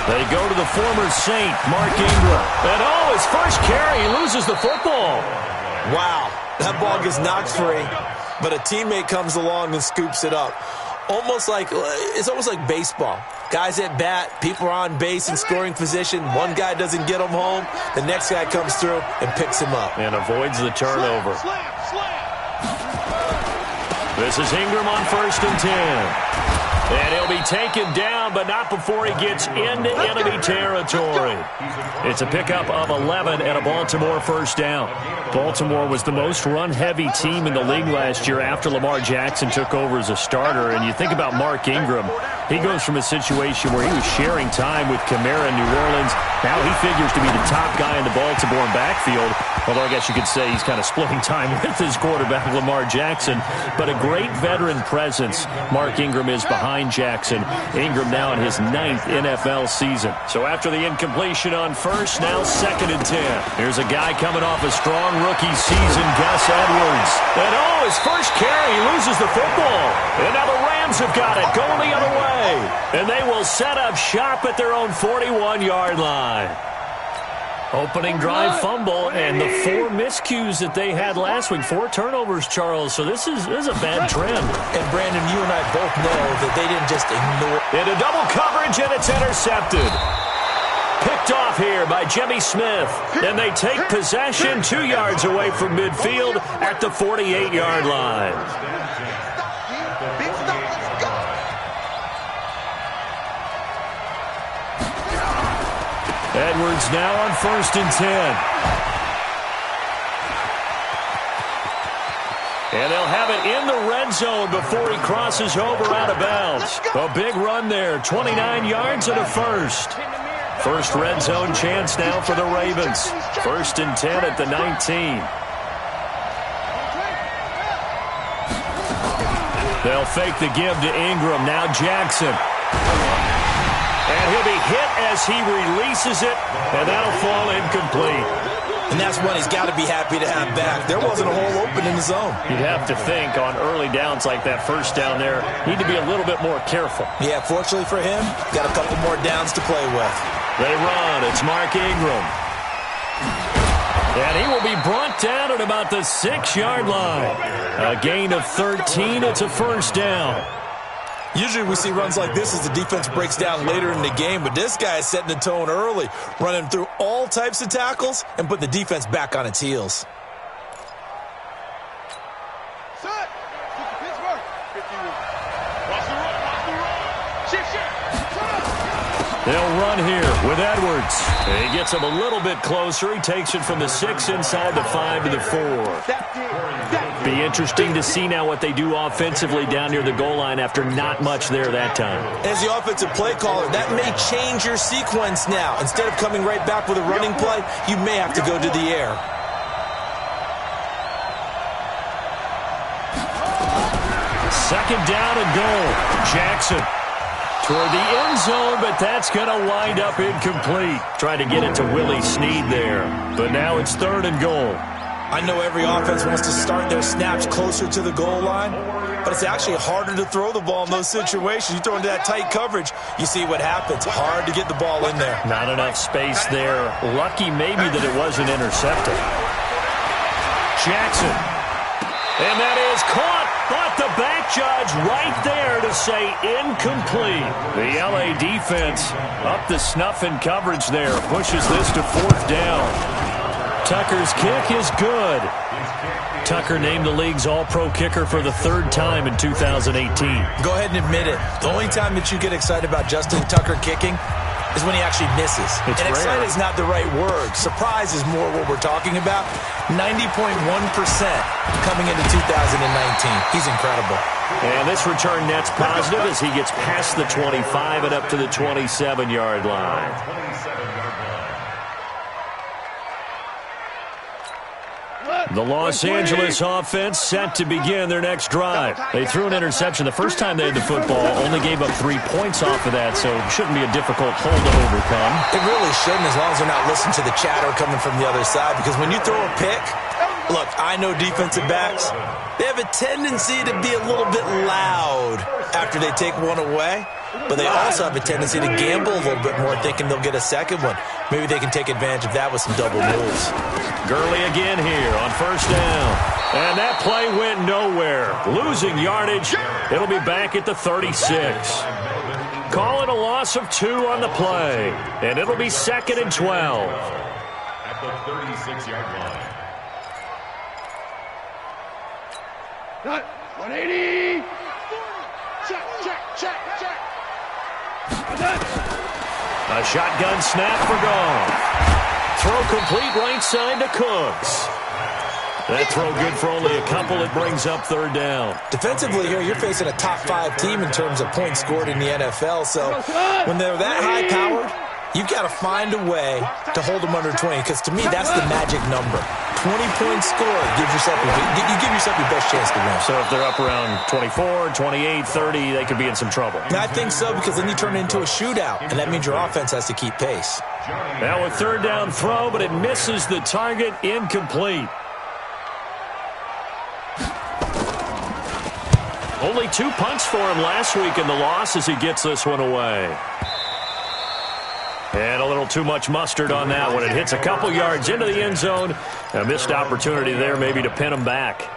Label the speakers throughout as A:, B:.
A: They go to the former Saint, Mark Ingram. And his first carry, he loses the football.
B: Wow, that ball gets knocked free, but a teammate comes along and scoops it up. It's almost like baseball. Guys at bat, people are on base in scoring position. One guy doesn't get him home. The next guy comes through and picks him up.
A: And avoids the turnover. This is Ingram on 1st and 10. And he'll be taken down, but not before he gets into enemy territory. It's a pickup of 11 and a Baltimore first down. Baltimore was the most run-heavy team in the league last year after Lamar Jackson took over as a starter. And you think about Mark Ingram, he goes from a situation where he was sharing time with Kamara in New Orleans. Now he figures to be the top guy in the Baltimore backfield. Although I guess you could say he's kind of splitting time with his quarterback, Lamar Jackson. But a great veteran presence Mark Ingram is behind Jackson. Ingram now in his 9th NFL season. So after the incompletion on first, now 2nd and 10. Here's a guy coming off a strong rookie season, Gus Edwards. And his first carry, he loses the football. And now the Rams have got it, going the other way. And they will set up shop at their own 41-yard line. Opening drive fumble, and the 4 miscues that they had last week. 4 turnovers, Charles. So this is a bad trend.
B: And, Brandon, you and I both know that they didn't just ignore.
A: Into double coverage, and it's intercepted. Picked off here by Jimmy Smith. And they take possession 2 yards away from midfield at the 48-yard line. Edwards now on 1st and 10. And they'll have it in the red zone before he crosses over out of bounds. A big run there, 29 yards and a first. First red zone chance now for the Ravens. 1st and 10 at the 19. They'll fake the give to Ingram. Now Jackson. And he'll be hit as he releases it, and that'll fall incomplete.
B: And that's one he's got to be happy to have back. There wasn't a hole open in the zone.
A: You'd have to think on early downs like that first down there, need to be a little bit more careful.
B: Yeah, fortunately for him, got a couple more downs to play with.
A: They run. It's Mark Ingram. And he will be brought down at about the 6-yard line. A gain of 13. It's a first down.
B: Usually we see runs like this as the defense breaks down later in the game, but this guy is setting the tone early, running through all types of tackles and put the defense back on its heels.
A: They'll run here with Edwards. And he gets him a little bit closer. He takes it from the 6 inside the 5 to the 4. Be interesting to see now what they do offensively down near the goal line after not much there that time.
B: As the offensive play caller, that may change your sequence now. Instead of coming right back with a running play, you may have to go to the air.
A: Second down and goal. Jackson toward the end zone, but that's going to wind up incomplete. Trying to get it to Willie Snead there. But now it's 3rd and goal.
B: I know every offense wants to start their snaps closer to the goal line, but it's actually harder to throw the ball in those situations. You throw into that tight coverage, you see what happens. Hard to get the ball in there.
A: Not enough space there. Lucky maybe that it wasn't intercepted. Jackson. And that is caught. But the back judge right there to say incomplete. The LA defense up the snuff in coverage there. Pushes this to 4th down. Tucker's kick is good. Tucker named the league's all-pro kicker for the 3rd time in 2018.
B: Go ahead and admit it. The only time that you get excited about Justin Tucker kicking is when he actually misses.
A: It's
B: and
A: rare.
B: Excited is not the right word. Surprise is more what we're talking about. 90.1% coming into 2019. He's incredible.
A: And this return net's positive as he gets past the 25 and up to the 27-yard line. The Los Angeles offense set to begin their next drive. They threw an interception the first time they had the football, only gave up 3 points off of that, so it shouldn't be a difficult hole to overcome.
B: It really shouldn't, as long as they're not listening to the chatter coming from the other side, because when you throw a pick, Look, I know defensive backs, they have a tendency to be a little bit loud after they take one away, but they also have a tendency to gamble a little bit more, thinking they'll get a second one. Maybe they can take advantage of that with some double moves.
A: Gurley again here on first down. And that play went nowhere. Losing yardage. It'll be back at the 36. Call it a loss of 2 on the play. And it'll be 2nd and 12.
C: At the 36-yard line. 180. Check.
A: A shotgun snap for Goff. Throw complete right side to Cooks. That throw good for only a couple. It brings up 3rd down.
B: Defensively here, you're facing a top 5 team in terms of points scored in the NFL. So when they're that high-powered, you've got to find a way to hold them under 20, because to me, that's the magic number. 20 points scored gives yourself you give yourself your best chance to win.
A: So if they're up around 24, 28, 30, they could be in some trouble.
B: I think so, because then you turn it into a shootout, and that means your offense has to keep pace.
A: Now a 3rd down throw, but it misses the target. Incomplete. Only 2 punts for him last week in the loss as he gets this one away. And a little too much mustard on that one. It hits a couple yards into the end zone. A missed opportunity there maybe to pin him back.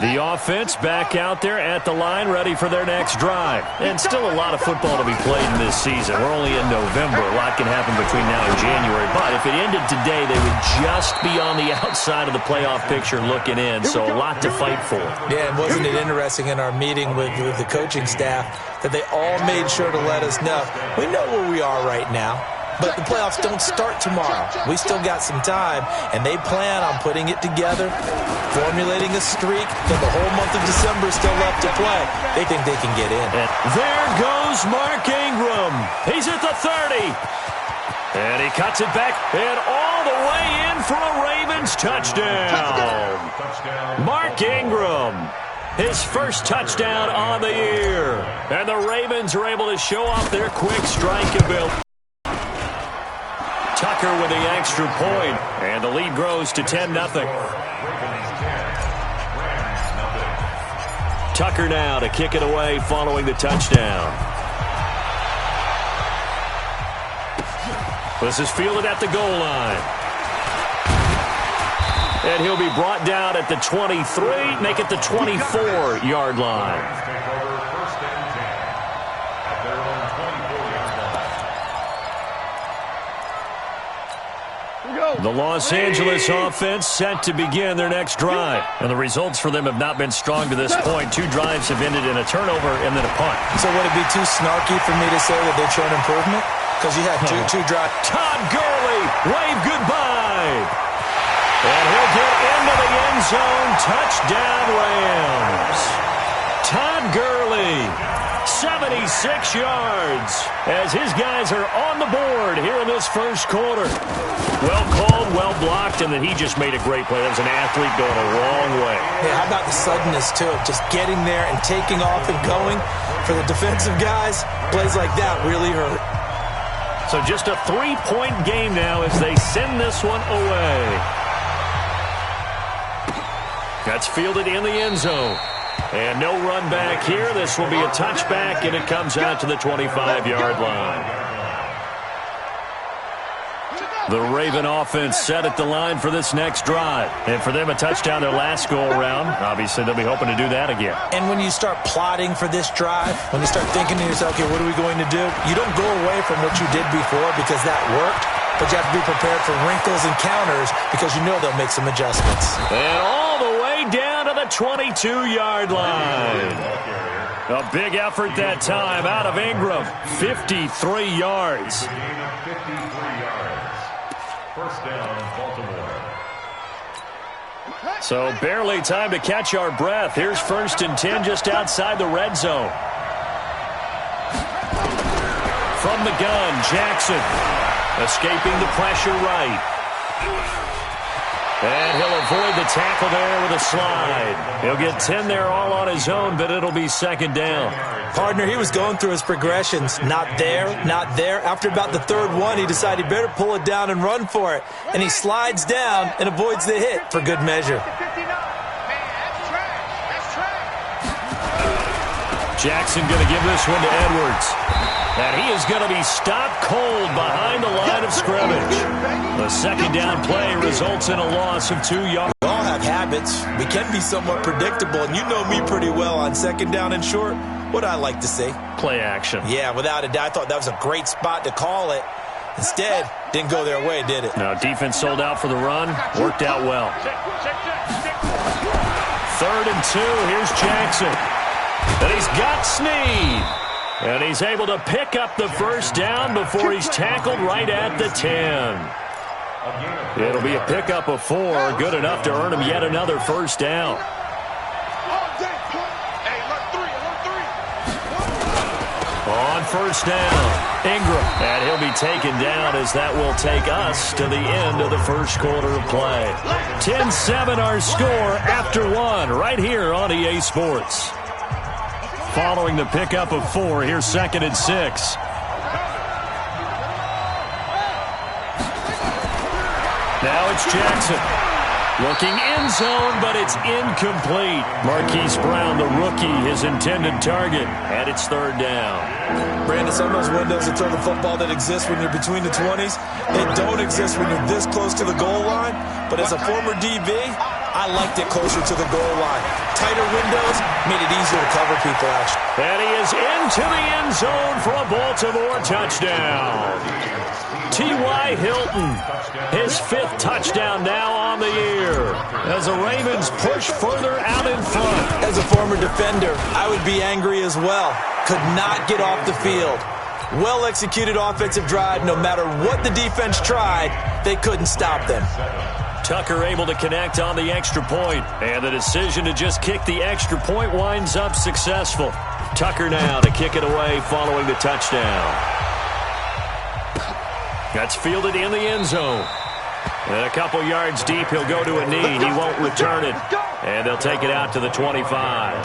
A: The offense back out there at the line, ready for their next drive. And still a lot of football to be played in this season. We're only in November. A lot can happen between now and January. But if it ended today, they would just be on the outside of the playoff picture looking in. So a lot to fight for.
B: Yeah, and wasn't it interesting in our meeting with the coaching staff that they all made sure to let us know, we know where we are right now, but the playoffs don't start tomorrow. We still got some time, and they plan on putting it together, formulating a streak that the whole month of December is still left to play. They think they can get in.
A: And there goes Mark Ingram. He's at the 30. And he cuts it back and all the way in for a Ravens touchdown. Mark Ingram, his first touchdown on the year. And the Ravens are able to show off their quick strike ability. Tucker with the extra point, and the lead grows to 10-0. Tucker now to kick it away following the touchdown. This is fielded at the goal line. And he'll be brought down at the 23, make it the 24-yard line. The Los Angeles offense set to begin their next drive. And the results for them have not been strong to this point. 2 drives have ended in a turnover and then a punt.
B: So would it be too snarky for me to say that they've shown improvement? Because you had two drives.
A: Todd Gurley, wave goodbye. And he'll get into the end zone. Touchdown Rams. Todd Gurley, 76 yards as his guys are on the board here in this first quarter. Well called, well blocked, and then he just made a great play. That was an athlete going a long way.
B: Yeah, how about the suddenness, too, of just getting there and taking off and going? For the defensive guys, plays like that really hurt.
A: So just a 3-point game now as they send this one away. That's fielded in the end zone. And no run back here. This will be a touchback, and it comes out to the 25-yard line. The Raven offense set at the line for this next drive. And for them, a touchdown their last go-around. Obviously, they'll be hoping to do that again.
B: And when you start plotting for this drive, when you start thinking to yourself, okay, what are we going to do? You don't go away from what you did before because that worked. But you have to be prepared for wrinkles and counters because you know they'll make some adjustments.
A: And all the way down to the 22-yard line. A big effort that time out of Ingram. 53 yards.
C: First down, Baltimore.
A: So barely time to catch our breath. Here's 1st and 10 just outside the red zone. From the gun, Jackson escaping the pressure right. And he'll avoid the tackle there with a slide. He'll get 10 there all on his own, but it'll be second down.
B: Partner, he was going through his progressions. Not there, not there. After about the third one, he decided he better pull it down and run for it. And he slides down and avoids the hit for good measure.
A: Jackson going to give this one to Edwards. And he is going to be stopped cold behind the line of scrimmage. The second down play results in a loss of 2 yards.
B: We all have habits. We can be somewhat predictable, and you know me pretty well on second down and short. What I like to say?
A: Play action.
B: Yeah, without a doubt. I thought that was a great spot to call it. Instead, didn't go their way, did it?
A: No, defense sold out for the run. Worked out well. 3rd and 2. Here's Jackson. And he's got Snead. And he's able to pick up the first down before he's tackled right at the 10. It'll be a pickup of 4. Good enough to earn him yet another first down. On first down, Ingram. And he'll be taken down as that will take us to the end of the first quarter of play. 10-7 our score after 1 right here on EA Sports. Following the pickup of 4, here's 2nd and 6. Now it's Jackson. Looking end zone, but it's incomplete. Marquise Brown, the rookie, his intended target, and it's 3rd down.
B: Brandon, some of those windows that throw the football that exist when you're between the 20s, they don't exist when you're this close to the goal line. But as a former DB, I liked it closer to the goal line. Tighter windows made it easier to cover people, actually.
A: And he is into the end zone for a Baltimore touchdown. T.Y. Hilton, his 5th touchdown now on the year as the Ravens push further out in front.
B: As a former defender, I would be angry as well. Could not get off the field. Well-executed offensive drive. No matter what the defense tried, they couldn't stop them.
A: Tucker able to connect on the extra point, and the decision to just kick the extra point winds up successful. Tucker now to kick it away following the touchdown. That's fielded in the end zone. And a couple yards deep, he'll go to a knee. He won't return it. And they'll take it out to the 25.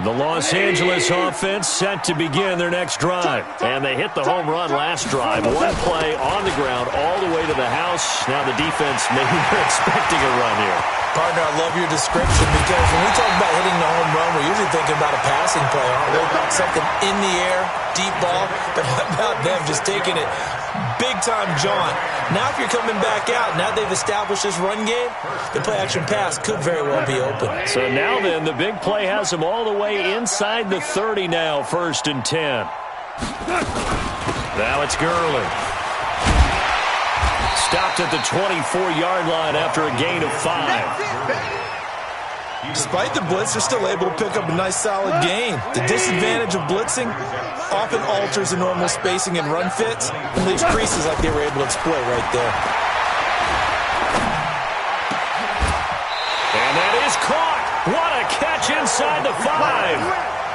A: The Los Angeles offense set to begin their next drive. And they hit the home run last drive. One play on the ground all the way to the house. Now the defense maybe they're expecting a run here.
B: Partner, I love your description because when we talk about hitting the home run, we're usually thinking about a passing play, aren't we? Something in the air, deep ball. But how about them just taking it big-time jaunt? Now if you're coming back out, now they've established this run game, the play-action pass could very well be open.
A: So now then, the big play has them all the way inside the 30 now, 1st and 10. Now it's Gurley. Stopped at the 24-yard line after a gain of 5.
B: Despite the blitz, they're still able to pick up a nice solid gain. The disadvantage of blitzing often alters the normal spacing and run fits and leaves creases like they were able to exploit right there.
A: And that is caught. What a catch inside the 5.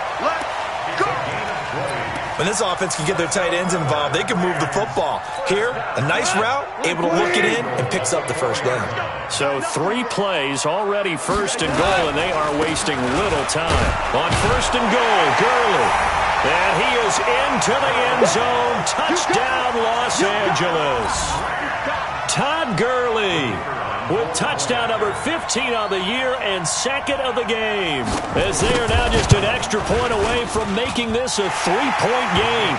B: When this offense can get their tight ends involved, they can move the football. Here, a nice route, able to look it in, and picks up the first down.
A: So 3 plays, already 1st and goal, and they are wasting little time. On 1st and goal, Gurley. And he is into the end zone. Touchdown, Los Angeles. Todd Gurley with touchdown number 15 on the year and 2nd of the game, as they are now just an extra point away from making this a 3-point game.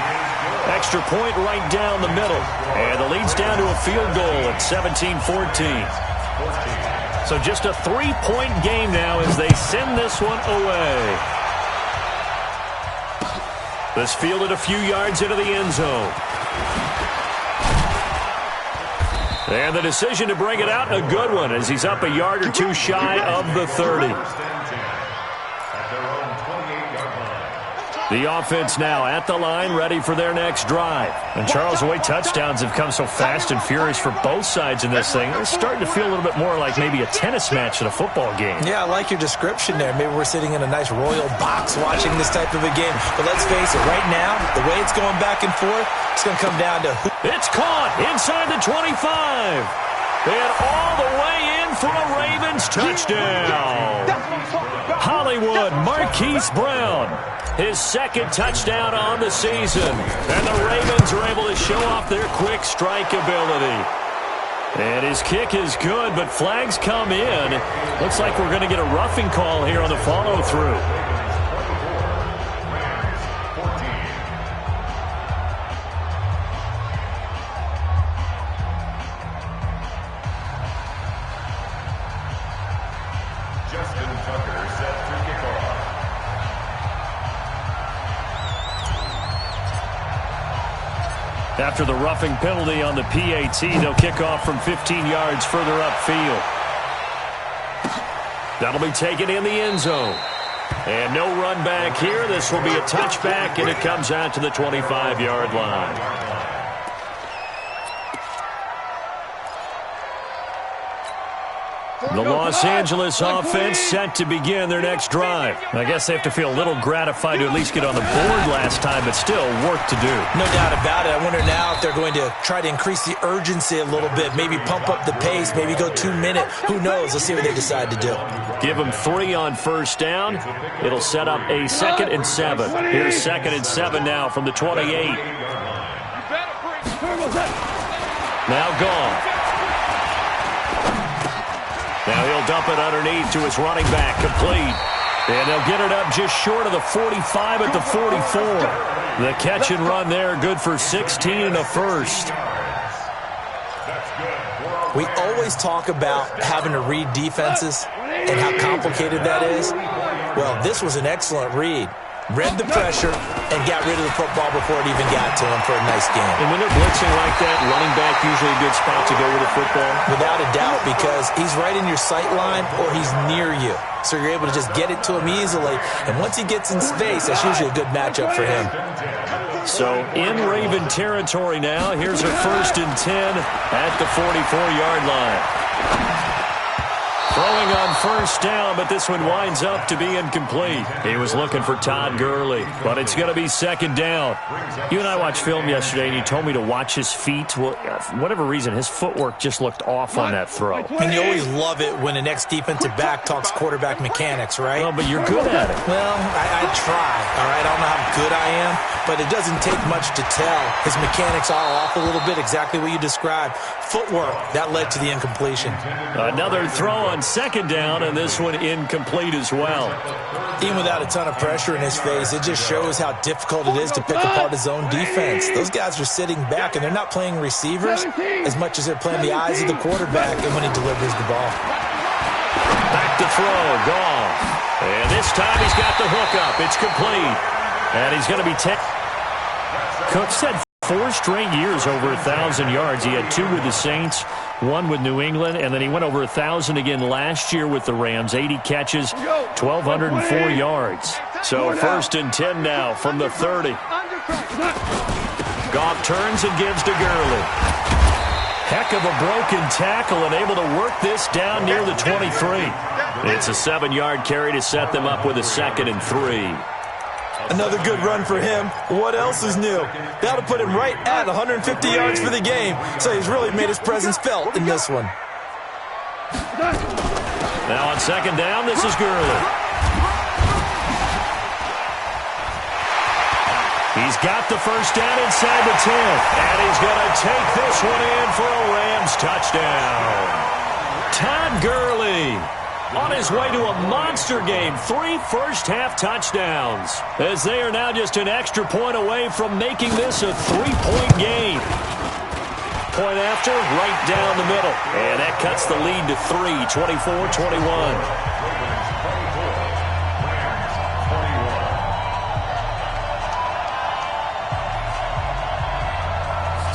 A: Extra point right down the middle, and the lead's down to a field goal at 17-14. So just a 3-point game now as they send this one away. This fielded a few yards into the end zone. And the decision to bring it out, a good one, as he's up a yard or 2 shy of the 30. The offense now at the line, ready for their next drive. And Charles, the way touchdowns have come so fast and furious for both sides in this thing, it's starting to feel a little bit more like maybe a tennis match at a football game.
B: Yeah, I like your description there. Maybe we're sitting in a nice royal box watching this type of a game. But let's face it, right now, the way it's going back and forth, it's going to come down to who.
A: It's caught inside the 25. And all the way in for a Ravens touchdown. Hollywood Marquise Brown, his second touchdown on the season. And the Ravens are able to show off their quick strike ability. And his kick is good, but flags come in. Looks like we're going to get a roughing call here on the follow-through. After the roughing penalty on the PAT, they'll kick off from 15 yards further upfield. That'll be taken in the end zone. And no run back here. This will be a touchback, and it comes out to the 25-yard line. The Los Angeles offense set to begin their next drive. I guess they have to feel a little gratified to at least get on the board last time, but still work to do.
B: No doubt about it. I wonder now if they're going to try to increase the urgency a little bit, maybe pump up the pace, maybe go 2 minute. Who knows? Let's see what they decide to do.
A: Give them 3 on first down. It'll set up a 2nd and 7. Here's 2nd and 7 now from the 28. Now gone. Now he'll dump it underneath to his running back, complete. And they'll get it up just short of the 45 at the 44. The catch and run there, good for 16 and a first.
B: We always talk about having to read defenses and how complicated that is. Well, this was an excellent read. Read the pressure and got rid of the football before it even got to him for a nice game.
A: And when they're blitzing like that, running back usually a good spot to go with the football?
B: Without a doubt, because he's right in your sight line or he's near you. So you're able to just get it to him easily. And once he gets in space, that's usually a good matchup for him.
A: So in Raven territory now, here's a 1st and 10 at the 44-yard line. Throwing on first down, but this one winds up to be incomplete. He was looking for Todd Gurley, but it's going to be 2nd down. You and I watched film yesterday, and you told me to watch his feet. Well, for whatever reason, his footwork just looked off on that throw.
B: And you always love it when an ex-defensive back talks quarterback mechanics, right?
A: Well, but you're good at it.
B: Well, I try, all right? I don't know how good I am, but it doesn't take much to tell. His mechanics are off a little bit, exactly what you described. Footwork, that led to the incompletion.
A: Another throw on 2nd down, and this one incomplete as well.
B: Even without a ton of pressure in his face, it just shows how difficult it is to pick apart his own defense. Those guys are sitting back, and they're not playing receivers as much as they're playing the eyes of the quarterback and when he delivers the ball.
A: Back to throw, Goff. And this time he's got the hook up. It's complete. And he's going to be 10. Cook's had 4 straight years over 1,000 yards. He had 2 with the Saints, 1 with New England, and then he went over 1,000 again last year with the Rams. 80 catches, 1,204 yards. So 1st and 10 now from the 30. Goff turns and gives to Gurley. Heck of a broken tackle and able to work this down near the 23. It's a 7-yard carry to set them up with a 2nd and 3.
B: Another good run for him. What else is new? That'll put him right at 150 yards for the game. So he's really made his presence felt in this one.
A: Now on 2nd down, this is Gurley. He's got the first down inside the 10. And he's going to take this one in for a Rams touchdown. Todd Gurley on his way to a monster game. 3 first-half touchdowns, as they are now just an extra point away from making this a 3-point game. Point after, right down the middle. And that cuts the lead to 3, 24-21.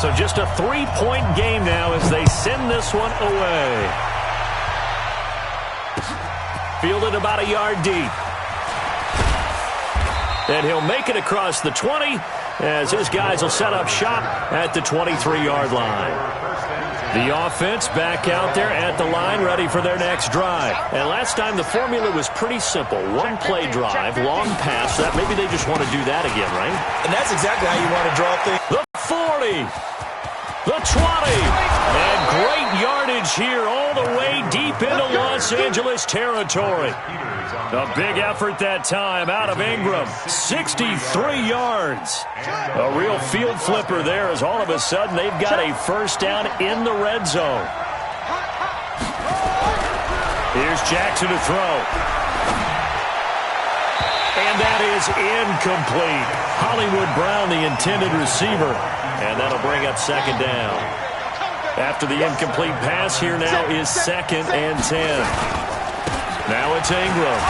A: So just a 3-point game now as they send this one away. Fielded about a yard deep. And he'll make it across the 20 as his guys will set up shop at the 23-yard line. The offense back out there at the line, ready for their next drive. And last time the formula was pretty simple. One-play drive, long pass. That maybe they just want to do that again, right?
B: And that's exactly how you want to draw things.
A: The 40. The 20. And great yardage here all the way deep into Los Angeles territory. A big effort that time out of Ingram. 63 yards. A real field flipper there as all of a sudden they've got a first down in the red zone. Here's Jackson to throw. And that is incomplete. Hollywood Brown, the intended receiver. And that'll bring up second down. After the incomplete pass, here now is 2nd and 10. Now it's Ingram.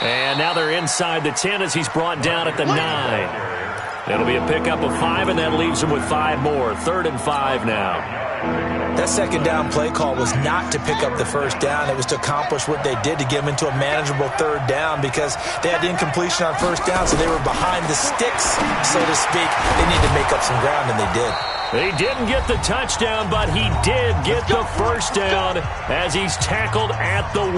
A: And now they're inside the 10 as he's brought down at the 9. It'll be a pickup of 5, and that leaves him with 5 more. 3rd and 5 now.
B: That second down play call was not to pick up the first down. It was to accomplish what they did to get them into a manageable 3rd down because they had incompletion on first down, so they were behind the sticks, so to speak. They need to make up some ground, and they did.
A: He didn't get the touchdown, but he did get the first down as he's tackled at the 1.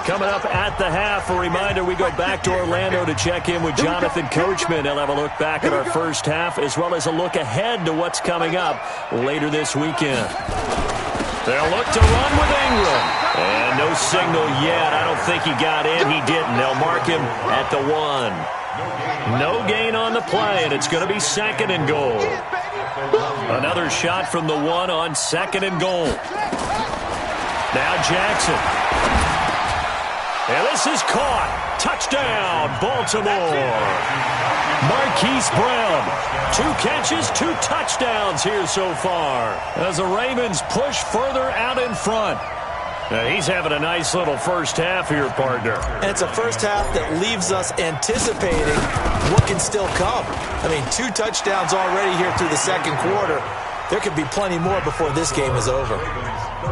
A: Coming up at the half, a reminder, we go back to Orlando to check in with Jonathan Coachman. He'll have a look back at our first half as well as a look ahead to what's coming up later this weekend. They'll look to run with Ingram. And no signal yet. I don't think he got in. He didn't. They'll mark him at the 1. No gain on the play, and it's going to be 2nd and goal. Another shot from the 1 on 2nd and goal. Now Jackson. And this is caught. Touchdown, Baltimore. Marquise Brown. 2 catches, 2 touchdowns here so far as the Ravens push further out in front. Now he's having a nice little first half here, partner.
B: And it's a first half that leaves us anticipating what can still come. I mean, 2 touchdowns already here through the second quarter. There could be plenty more before this game is over.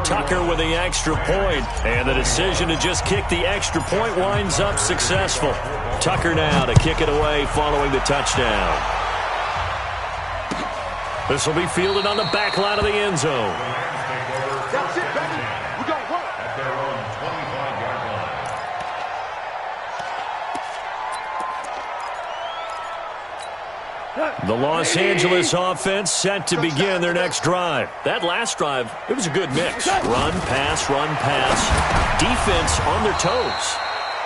A: Tucker with the extra point, and the decision to just kick the extra point winds up successful. Tucker now to kick it away following the touchdown. This will be fielded on the back line of the end zone.
C: That's it, baby. We got work. At their own 25-yard line.
A: The Los Angeles offense set to begin their next drive. That last drive, it was a good mix. Run, pass, defense on their toes.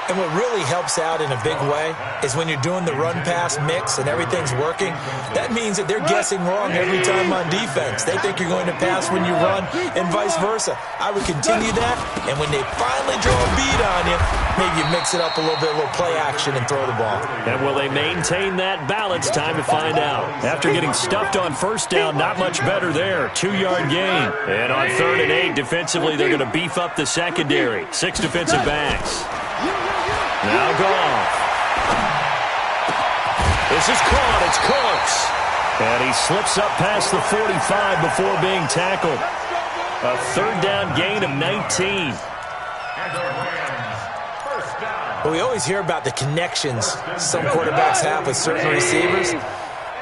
B: And what really helps out in a big way is when you're doing the run-pass mix and everything's working, that means that they're guessing wrong every time on defense. They think you're going to pass when you run and vice versa. I would continue that, and when they finally draw a beat on you, maybe you mix it up a little bit, a little play action, and throw the ball.
A: And will they maintain that balance? Time to find out. After getting stuffed on first down, not much better there. 2-yard gain. And on 3rd and 8, defensively, they're going to beef up the secondary. 6 defensive backs. Now Goff. This is caught. It's Cooks. And he slips up past the 45 before being tackled. A 3rd down gain of 19.
B: Well, we always hear about the connections some quarterbacks have with certain receivers.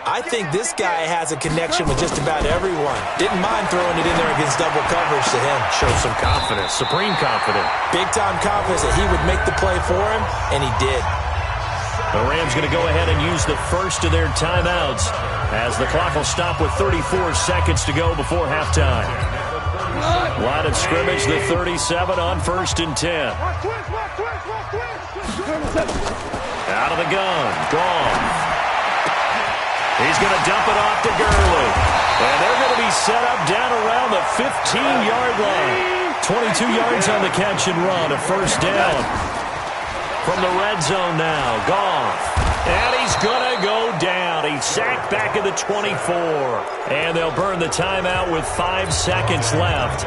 B: I think this guy has a connection with just about everyone. Didn't mind throwing it in there against double coverage to him.
A: Shows some confidence, supreme confidence.
B: Big-time confidence that he would make the play for him, and he did.
A: The Rams going to go ahead and use the first of their timeouts as the clock will stop with 34 seconds to go before halftime. Line of scrimmage, the 37 on 1st and 10. Out of the gun, Goff. He's going to dump it off to Gurley. And they're going to be set up down around the 15-yard line. 22 yards on the catch and run, a first down. From the red zone now, Goff. And he's going to go down. He's sacked back at the 24. And they'll burn the timeout with 5 seconds left.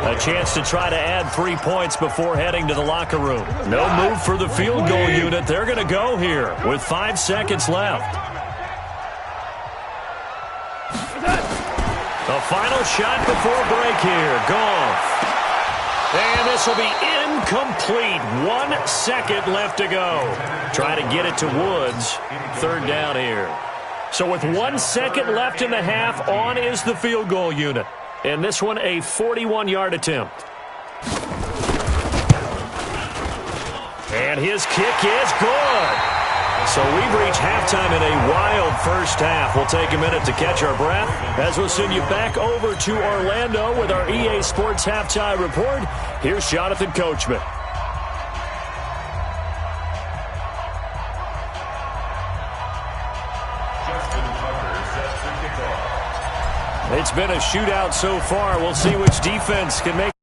A: A chance to try to add 3 points before heading to the locker room. No move for the field goal unit. They're going to go here with 5 seconds left. The final shot before break here. Goff. And this will be incomplete. 1 second left to go. Try to get it to Woods. Third down here. So with 1 second left in the half, on is the field goal unit. And this one a 41-yard attempt. And his kick is good. So we've reached halftime in a wild first half. We'll take a minute to catch our breath as we'll send you back over to Orlando with our EA Sports Halftime Report. Here's Jonathan Coachman. It's been a shootout so far. We'll see which defense can make